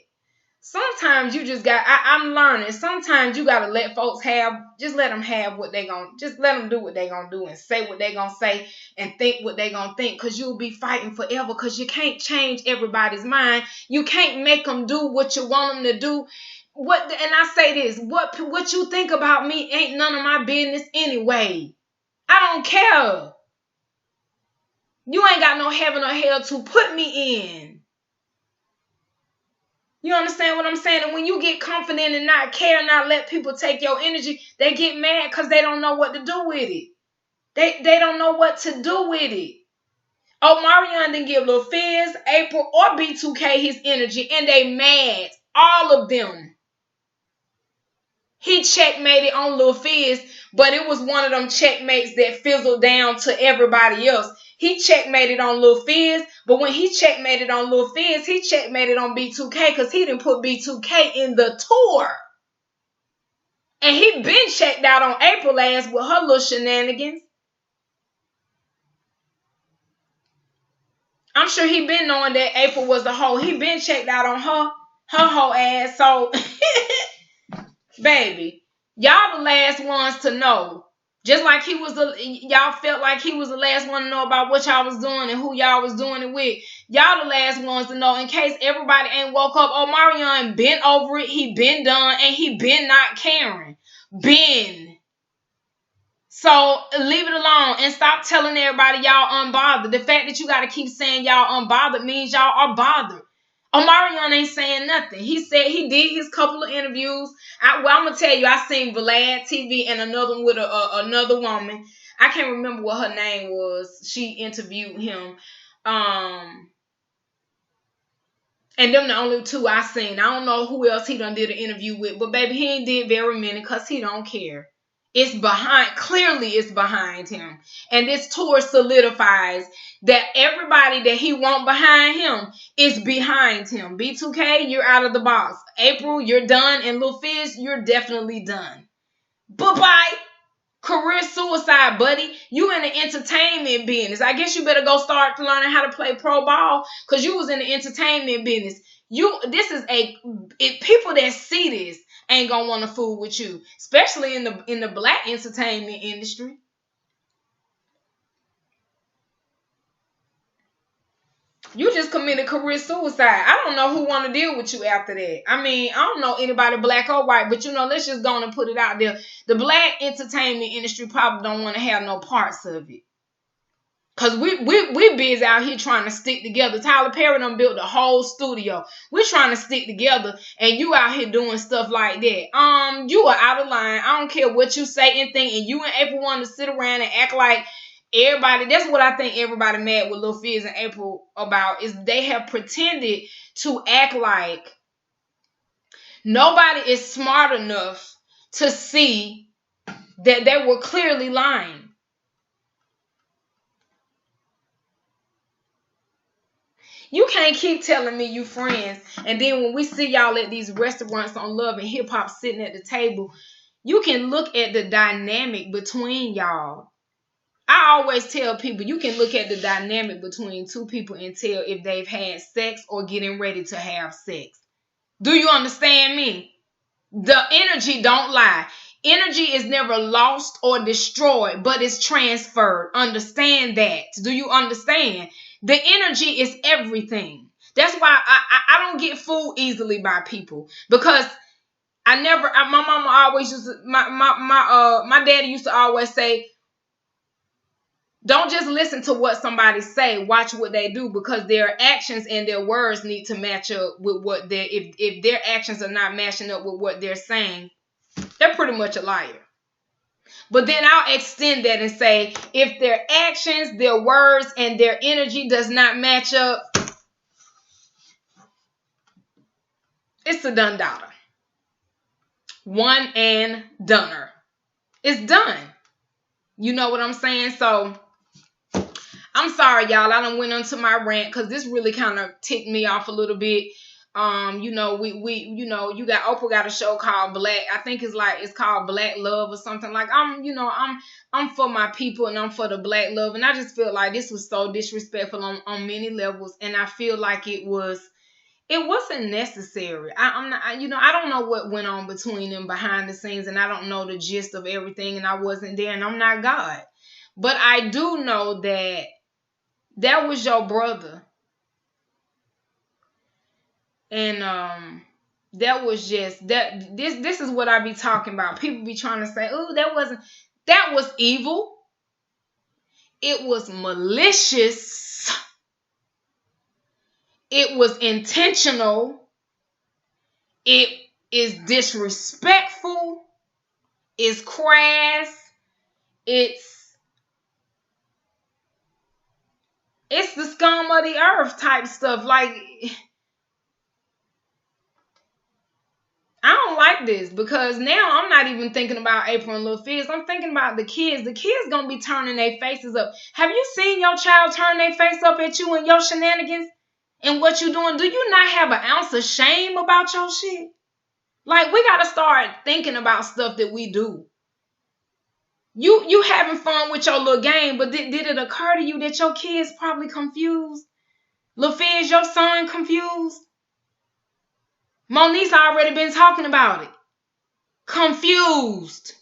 Sometimes you just got. I'm learning. Sometimes you gotta let folks have. Just let them have what they gon'. Just let them do what they gonna do and say what they gonna say and think what they gonna think. Cause you'll be fighting forever. Cause you can't change everybody's mind. You can't make them do what you want them to do. What? And I say this. What you think about me ain't none of my business anyway. I don't care. You ain't got no heaven or hell to put me in. You understand what I'm saying? And when you get confident and not care, not let people take your energy, they get mad because they don't know what to do with it. They don't know what to do with it. Omarion didn't give LilFizz, April, or B2K his energy, and they mad. All of them. He checkmated on LilFizz, but it was one of them checkmates that fizzled down to everybody else. He checkmated on LilFizz, but when he checkmated on LilFizz, he checkmated on B2K because he didn't put B2K in the tour. And he been checked out on April ass with her little shenanigans. I'm sure he been knowing that April was the hoe. He been checked out on her whole ass. So, baby, y'all the last ones to know. Just like y'all felt like he was the last one to know about what y'all was doing and who y'all was doing it with. Y'all the last ones to know in case everybody ain't woke up. Omarion been over it. He been done and he been not caring. Been. So leave it alone and stop telling everybody y'all unbothered. The fact that you got to keep saying y'all unbothered means y'all are bothered. Omarion ain't saying nothing. He said he did his couple of interviews. I'm going to tell you, I seen Vlad TV and another one with another woman. I can't remember what her name was. She interviewed him. And them the only two I seen. I don't know who else he done did an interview with. But baby, he ain't did very many because he don't care. Clearly it's behind him. And this tour solidifies that everybody that he want behind him is behind him. B2K, you're out of the box. April, you're done. And LilFizz, you're definitely done. Bye-bye. Career suicide, buddy. You in the entertainment business. I guess you better go start learning how to play pro ball because you was in the entertainment business. People that see this ain't gonna want to fool with you, especially in the black entertainment industry. You just committed career suicide. I don't know who want to deal with you after that. I mean, I don't know anybody black or white, but let's just go and put it out there. The black entertainment industry probably don't want to have no parts of it. Cause we busy out here trying to stick together. Tyler Perry done built a whole studio. We're trying to stick together, and you out here doing stuff like that. You are out of line. I don't care what you say and think, and you and April want to sit around and act like everybody. That's what I think everybody mad with LilFizz and April about is they have pretended to act like nobody is smart enough to see that they were clearly lying. You can't keep telling me you friends, and then when we see y'all at these restaurants on Love and Hip Hop sitting at the table, you can look at the dynamic between y'all. I always tell people you can look at the dynamic between two people and tell if they've had sex or getting ready to have sex. Do you understand me? The energy don't lie. Energy is never lost or destroyed, but it's transferred. Understand that. Do you understand? The energy is everything. That's why I don't get fooled easily by people because my mama always used to, my daddy used to always say, don't just listen to what somebody say, watch what they do because their actions and their words need to match up with what if their actions are not matching up with what they're saying, they're pretty much a liar. But then I'll extend that and say, if their actions, their words, and their energy does not match up, it's a done daughter. One and doneer. It's done. You know what I'm saying? So I'm sorry, y'all. I done went into my rant because this really kind of ticked me off a little bit. You know, you got Oprah got a show called Black. I think it's called Black Love or something. Like I'm for my people and I'm for the Black love. And I just feel like this was so disrespectful on many levels. And I feel like it wasn't necessary. I'm not, I don't know what went on between them behind the scenes, and I don't know the gist of everything, and I wasn't there, and I'm not God. But I do know that was your brother. And that was just that this is what I be talking about. People be trying to say, "Oh, that was evil. It was malicious. It was intentional. It is disrespectful. It's crass. It's the scum of the earth type stuff." Like, I don't like this, because now I'm not even thinking about April and LilFizz. I'm thinking about the kids. The kids gonna be turning their faces up. Have you seen your child turn their face up at you and your shenanigans and what you doing? Do you not have an ounce of shame about your shit? Like, we gotta start thinking about stuff that we do. You having fun with your little game, but did it occur to you that your kids probably confused? LilFizz, your son confused? Monique's already been talking about it. Confused.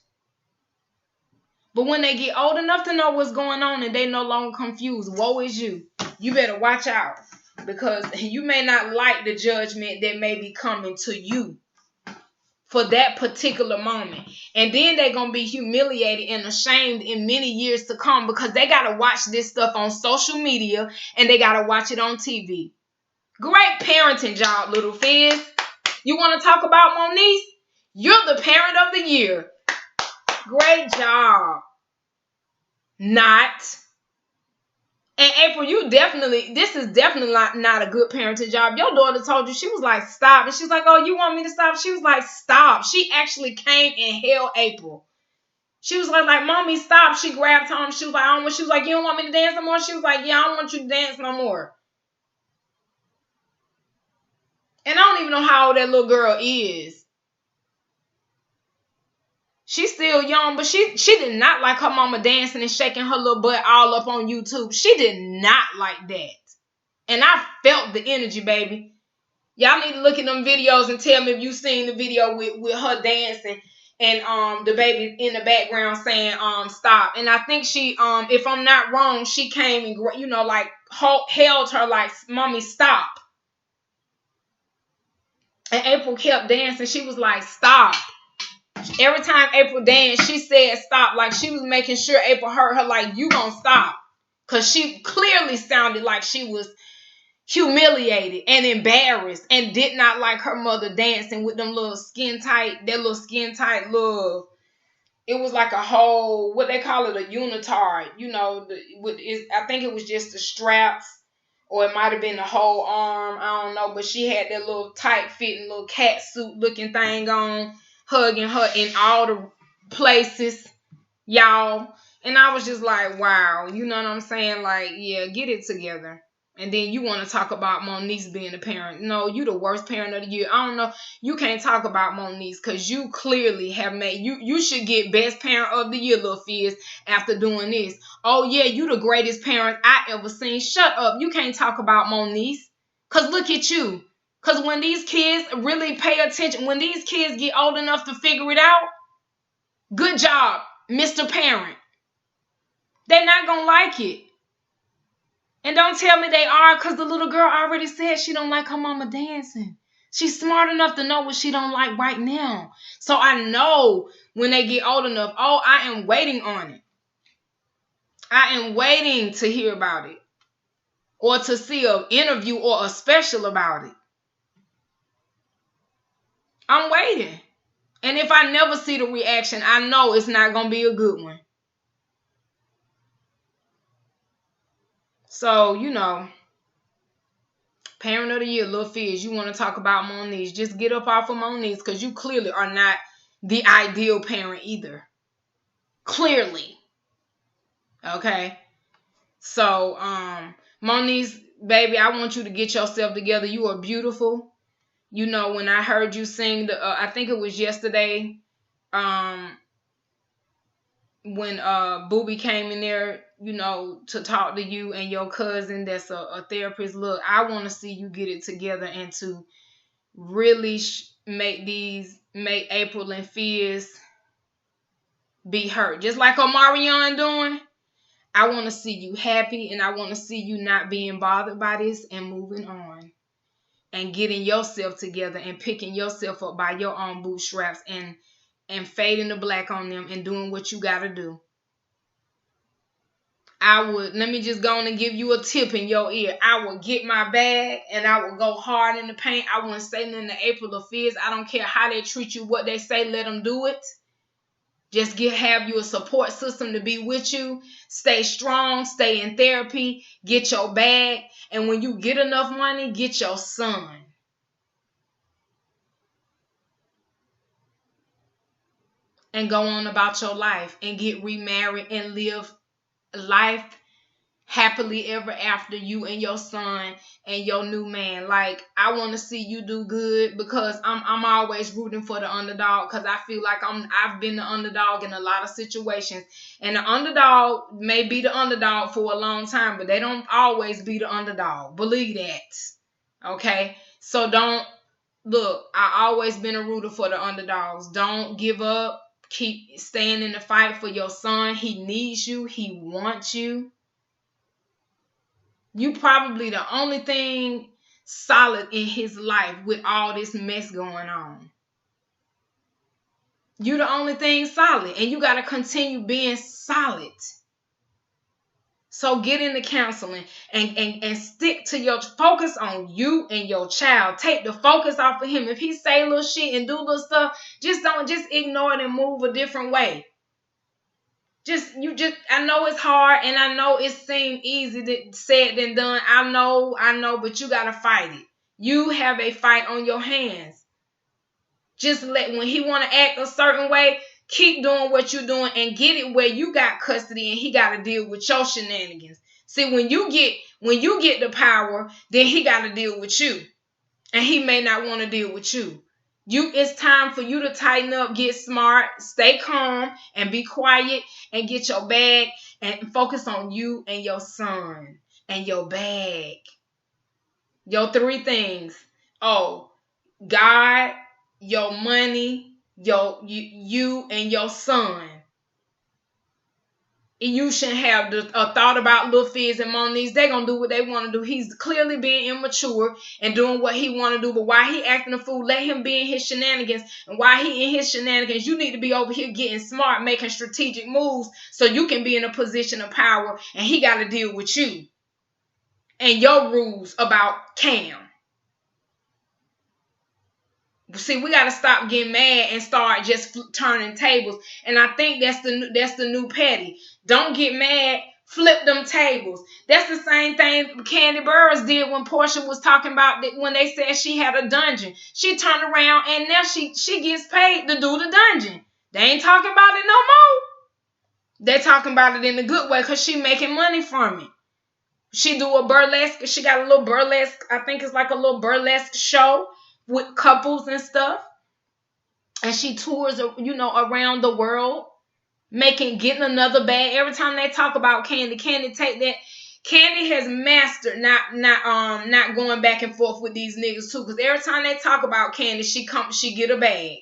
But when they get old enough to know what's going on and they no longer confused, woe is you. You better watch out, because you may not like the judgment that may be coming to you for that particular moment. And then they're going to be humiliated and ashamed in many years to come, because they got to watch this stuff on social media and they got to watch it on TV. Great parenting job, LilFizz. You want to talk about Monique? You're the parent of the year. Great job. Not. And April, this is definitely not a good parenting job. Your daughter told you, she was like, stop. And she's like, oh, you want me to stop? She was like, stop. She actually came and held April. She was like, mommy, stop. She grabbed her arm. She was like, you don't want me to dance no more? She was like, yeah, I don't want you to dance no more. And I don't even know how old that little girl is. She's still young, but she did not like her mama dancing and shaking her little butt all up on YouTube. She did not like that. And I felt the energy, baby. Y'all need to look at them videos and tell me if you've seen the video with her dancing and the baby in the background saying stop. And I think she if I'm not wrong, she came and like held her like, mommy, stop. And April kept dancing. She was like, stop. Every time April danced, she said stop. Like, she was making sure April heard her, like, you gonna stop. Because she clearly sounded like she was humiliated and embarrassed and did not like her mother dancing with them little skin tight, it was like a whole, what they call it, a unitard. I think it was just the straps, or it might have been the whole arm. I don't know. But she had that little tight fitting little cat suit looking thing on, hugging her in all the places, y'all. And I was just like, wow, you know what I'm saying? Like, yeah, get it together. And then you want to talk about Monique being a parent. No, you the worst parent of the year. I don't know. You can't talk about Monique because you clearly have made, you should get best parent of the year, LilFizz, after doing this. Oh yeah, you the greatest parent I ever seen. Shut up. You can't talk about Monique. Because look at you. Because when these kids really pay attention, when these kids get old enough to figure it out, good job, Mr. Parent. They're not going to like it. And don't tell me they are, because the little girl already said she don't like her mama dancing. She's smart enough to know what she don't like right now. So I know when they get old enough, oh, I am waiting on it. I am waiting to hear about it. Or to see an interview or a special about it. I'm waiting. And if I never see the reaction, I know it's not going to be a good one. So, parent of the year, LilFizz, you want to talk about Monique. Just get up off of Monique, because you clearly are not the ideal parent either. Clearly. Okay? So, Moniece, baby, I want you to get yourself together. You are beautiful. You know, when I heard you sing I think it was yesterday, when Booby came in there, you know, to talk to you and your cousin that's a therapist. Look, I want to see you get it together and to really make April and Fizz be hurt, just like Omarion doing. I want to see you happy, and I want to see you not being bothered by this and moving on and getting yourself together and picking yourself up by your own bootstraps and fading the black on them and doing what you got to do. Let me just go on and give you a tip in your ear. I would get my bag and I would go hard in the paint. I wouldn't say nothing to April or Fizz. I don't care how they treat you, what they say, let them do it. Just have you a support system to be with you. Stay strong, stay in therapy, get your bag. And when you get enough money, get your son. And go on about your life and get remarried and live life happily ever after, you and your son and your new man. Like, I want to see you do good, because I'm always rooting for the underdog, because I feel like I've been the underdog in a lot of situations, and the underdog may be the underdog for a long time, but they don't always be the underdog. Believe that. Okay, so don't look. I always been a rooter for the underdogs. Don't give up. Keep staying in the fight for your son. He needs you. He wants you. You probably the only thing solid in his life with all this mess going on. You the only thing solid, and you got to continue being solid. So get into counseling and stick to your focus on you and your child. Take the focus off of him. If he say little shit and do little stuff, just ignore it and move a different way. I know it's hard, and I know it seems easy to said than done. I know, but you gotta fight it. You have a fight on your hands. Just when he wanna act a certain way, keep doing what you're doing and get it where you got custody and he gotta deal with your shenanigans. See, when you get the power, then he gotta deal with you. And he may not want to deal with you. It's time for you to tighten up, get smart, stay calm, and be quiet, and get your bag and focus on you and your son and your bag. Your 3 things. Oh, God, your money, you and your son. You shouldn't have a thought about LilFizz and Moniece. They're going to do what they want to do. He's clearly being immature and doing what he want to do. But while he acting a fool, let him be in his shenanigans. And while he in his shenanigans, you need to be over here getting smart, making strategic moves so you can be in a position of power. And he got to deal with you and your rules about Cam. See, we got to stop getting mad and start just turning tables. And I think that's the new petty. Don't get mad, flip them tables. That's the same thing Candy Burris did when Portia was talking about when they said she had a dungeon. She turned around and now she gets paid to do the dungeon. They ain't talking about it no more. They talking about it in a good way because she making money from it. She do a burlesque. She got a little burlesque. I think it's like a little burlesque show with couples and stuff, and she tours, around the world, getting another bag. Every time they talk about Candy take that. Candy has mastered not going back and forth with these niggas too, because every time they talk about Candy, she get a bag.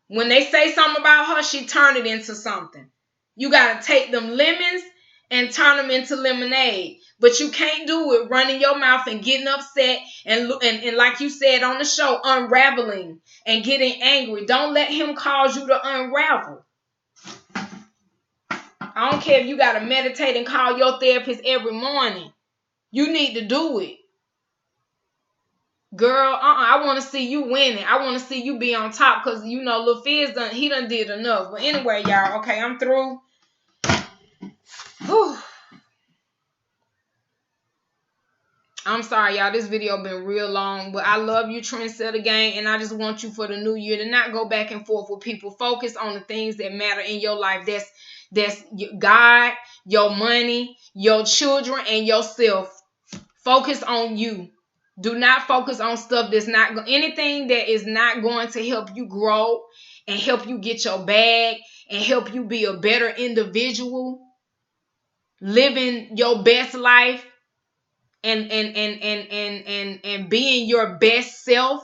When they say something about her, she turn it into something. You gotta take them lemons and turn them into lemonade. But you can't do it running your mouth and getting upset and like you said on the show, unraveling and getting angry. Don't let him cause you to unravel. I don't care if you got to meditate and call your therapist every morning. You need to do it. Girl, I want to see you winning. I want to see you be on top because, LilFizz done did enough. But anyway, y'all, okay, I'm through. Whew. I'm sorry, y'all. This video been real long, but I love you, Trendsetta gang, and I just want you for the new year to not go back and forth with people. Focus on the things that matter in your life. That's God, your money, your children, and yourself. Focus on you. Do not focus on stuff that's not anything that is not going to help you grow and help you get your bag and help you be a better individual, living your best life and being your best self.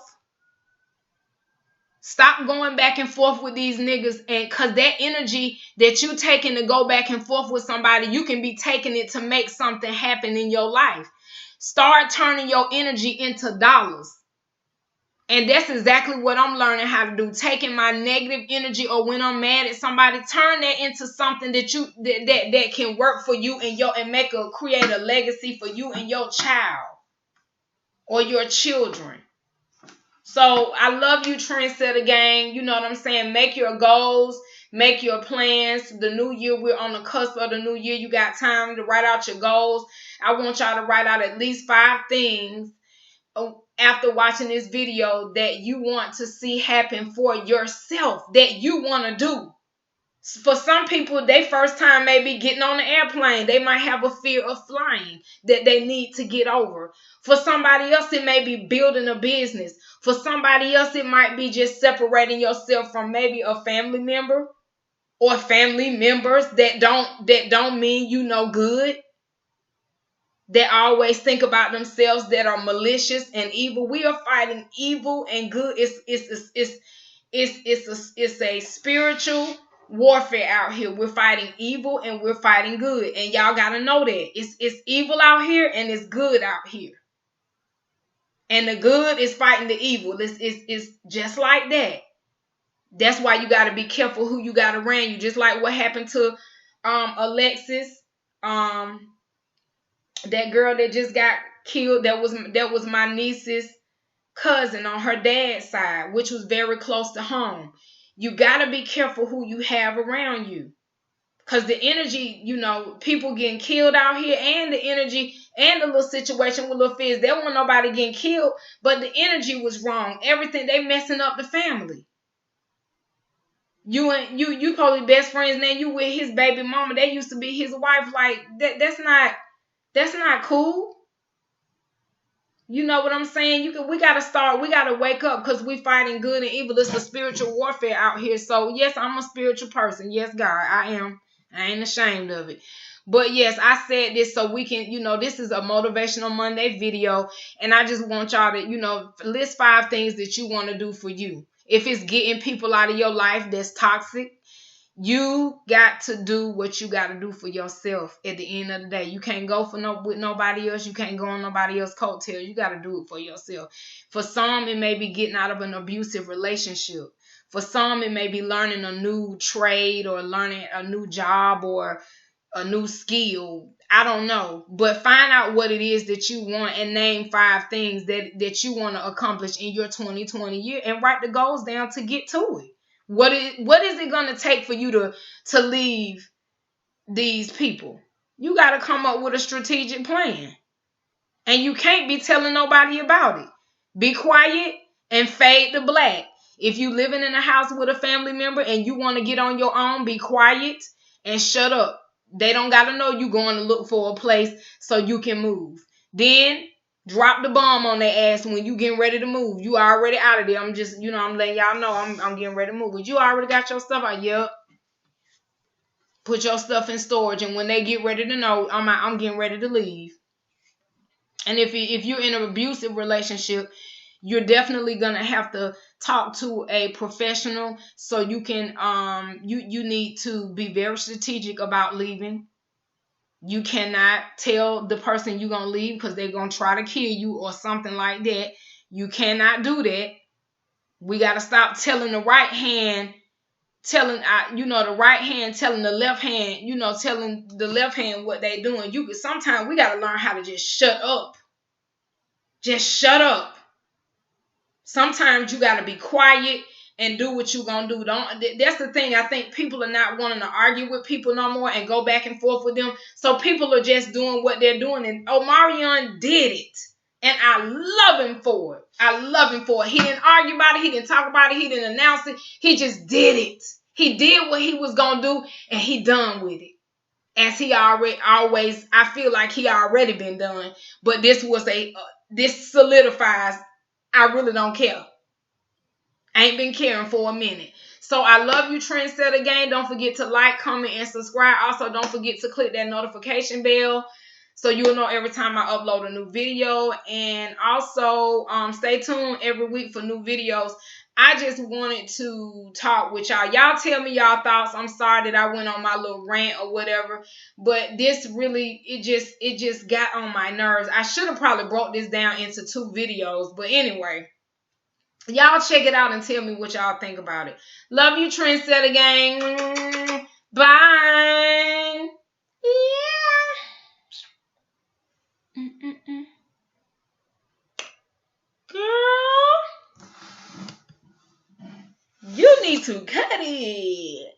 Stop going back and forth with these niggas, and cause that energy that you taking to go back and forth with somebody, you can be taking it to make something happen in your life. Start turning your energy into dollars. And that's exactly what I'm learning how to do. Taking my negative energy, or when I'm mad at somebody, turn that into something that you that can work for you and create a legacy for you and your child or your children. So I love you, Trendsetta gang. You know what I'm saying? Make your goals, make your plans. The new year, we're on the cusp of the new year. You got time to write out your goals. I want y'all to write out at least 5 things after watching this video that you want to see happen for yourself, that you want to do. For some people, their first time may be getting on the airplane. They might have a fear of flying that they need to get over. For somebody else, it may be building a business. For somebody else, it might be just separating yourself from maybe a family member or family members that don't mean you no good, that always think about themselves, that are malicious and evil. We are fighting evil and good. It's a spiritual warfare out here. We're fighting evil and we're fighting good, and y'all gotta know that it's evil out here and it's good out here, and the good is fighting the evil. It's just like that. That's why you gotta be careful who you got around you. Just like what happened to Alexis, that girl that just got killed. That was my niece's cousin on her dad's side, which was very close to home. You got to be careful who you have around you, because the energy, people getting killed out here, and the energy and the little situation with LilFizz, there wasn't nobody getting killed, but the energy was wrong. Everything, they messing up the family. You probably best friends now. You with his baby mama. They used to be his wife. Like that's not cool. You know what I'm saying? We gotta wake up, because we fighting good and evil. It's a spiritual warfare out here. So yes, I'm a spiritual person. Yes, God, I am. I ain't ashamed of it. But yes, I said this so we can, this is a motivational Monday video, and I just want y'all to, list 5 things that you want to do for you. If it's getting people out of your life that's toxic, you got to do what you got to do for yourself at the end of the day. You can't go with nobody else. You can't go on nobody else's coattail. You got to do it for yourself. For some, it may be getting out of an abusive relationship. For some, it may be learning a new trade or learning a new job or a new skill. I don't know. But find out what it is that you want and name 5 things that you want to accomplish in your 2020 year, and write the goals down to get to it. What is it going to take for you to leave these people? You got to come up with a strategic plan. And you can't be telling nobody about it. Be quiet and fade to black. If you living in a house with a family member and you want to get on your own, be quiet and shut up. They don't got to know you going to look for a place so you can move. Then drop the bomb on their ass when you getting ready to move. You already out of there. I'm just, I'm letting y'all know I'm getting ready to move. But you already got your stuff out. Yep. Put your stuff in storage, and when they get ready to know, I'm getting ready to leave. And if you're in an abusive relationship, you're definitely gonna have to talk to a professional, so you can you need to be very strategic about leaving. You cannot tell the person you're going to leave, because they're going to try to kill you or something like that. You cannot do that. We got to stop telling the right hand, telling the right hand, telling the left hand, telling the left hand what they doing. Sometimes we got to learn how to just shut up. Just shut up. Sometimes you got to be quiet and do what you gonna do. That's the thing. I think people are not wanting to argue with people no more and go back and forth with them. So people are just doing what they're doing. And Omarion did it. And I love him for it. I love him for it. He didn't argue about it. He didn't talk about it. He didn't announce it. He just did it. He did what he was gonna do, and he done with it. As he always, I feel like he already been done. But this was this solidifies. I really don't care. I ain't been caring for a minute. So I love you, Trendsetta gang. Don't forget to like, comment, and subscribe. Also, don't forget to click that notification bell so you'll know every time I upload a new video. And also, stay tuned every week for new videos. I just wanted to talk with y'all. Y'all tell me y'all thoughts. I'm sorry that I went on my little rant or whatever, but this really, it just got on my nerves. I should have probably broke this down into 2 videos, but anyway. Y'all check it out and tell me what y'all think about it. Love you, Trendsetta gang. Bye. Yeah. Girl, you need to cut it.